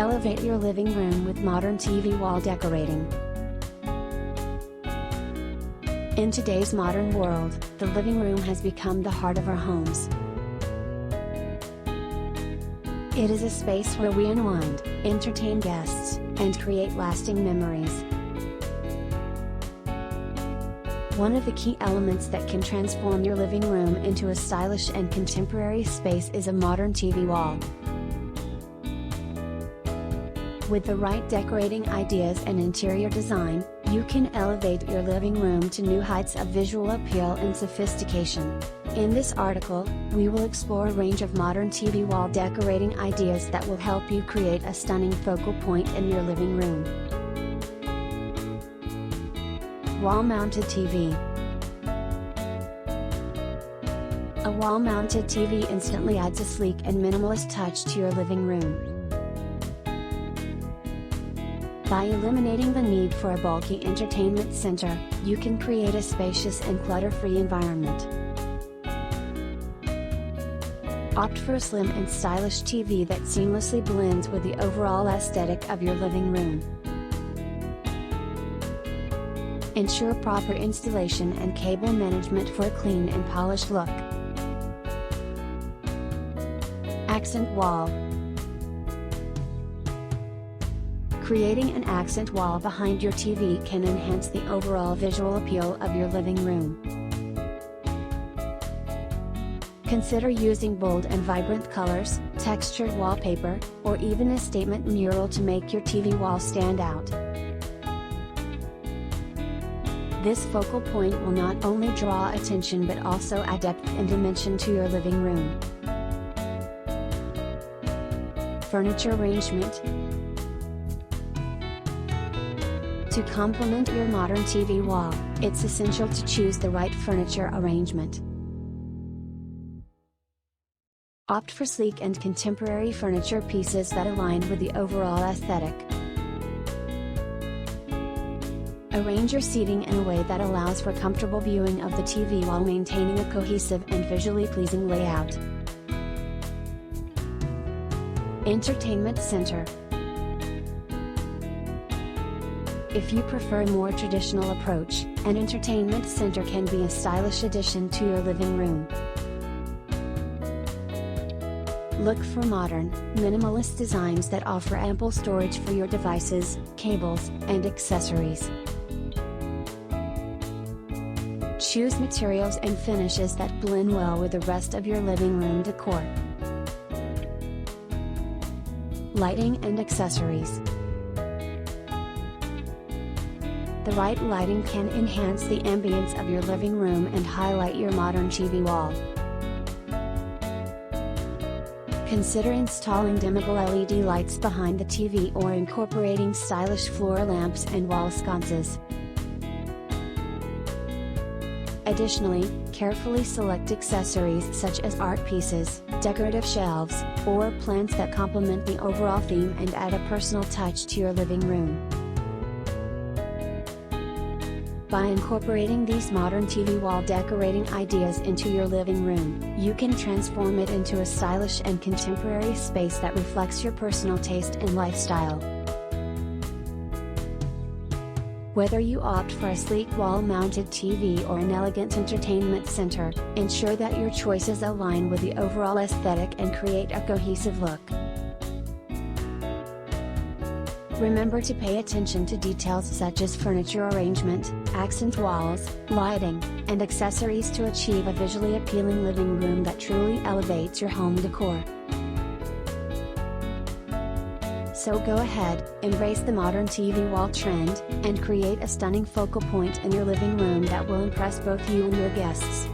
Elevate your living room with modern TV wall decorating. In today's modern world, the living room has become the heart of our homes. It is a space where we unwind, entertain guests, and create lasting memories. One of the key elements that can transform your living room into a stylish and contemporary space is a modern TV wall. With the right decorating ideas and interior design, you can elevate your living room to new heights of visual appeal and sophistication. In this article, we will explore a range of modern TV wall decorating ideas that will help you create a stunning focal point in your living room. Wall-mounted TV. A wall-mounted TV instantly adds a sleek and minimalist touch to your living room. By eliminating the need for a bulky entertainment center, you can create a spacious and clutter-free environment. Opt for a slim and stylish TV that seamlessly blends with the overall aesthetic of your living room. Ensure proper installation and cable management for a clean and polished look. Accent wall. Creating an accent wall behind your TV can enhance the overall visual appeal of your living room. Consider using bold and vibrant colors, textured wallpaper, or even a statement mural to make your TV wall stand out. This focal point will not only draw attention but also add depth and dimension to your living room. Furniture arrangement. To complement your modern TV wall, it's essential to choose the right furniture arrangement. Opt for sleek and contemporary furniture pieces that align with the overall aesthetic. Arrange your seating in a way that allows for comfortable viewing of the TV while maintaining a cohesive and visually pleasing layout. Entertainment center. If you prefer a more traditional approach, an entertainment center can be a stylish addition to your living room. Look for modern, minimalist designs that offer ample storage for your devices, cables, and accessories. Choose materials and finishes that blend well with the rest of your living room decor. Lighting and accessories. The right lighting can enhance the ambience of your living room and highlight your modern TV wall. Consider installing dimmable LED lights behind the TV or incorporating stylish floor lamps and wall sconces. Additionally, carefully select accessories such as art pieces, decorative shelves, or plants that complement the overall theme and add a personal touch to your living room. By incorporating these modern TV wall decorating ideas into your living room, you can transform it into a stylish and contemporary space that reflects your personal taste and lifestyle. Whether you opt for a sleek wall-mounted TV or an elegant entertainment center, ensure that your choices align with the overall aesthetic and create a cohesive look. Remember to pay attention to details such as furniture arrangement, accent walls, lighting, and accessories to achieve a visually appealing living room that truly elevates your home decor. So go ahead, embrace the modern TV wall trend, and create a stunning focal point in your living room that will impress both you and your guests.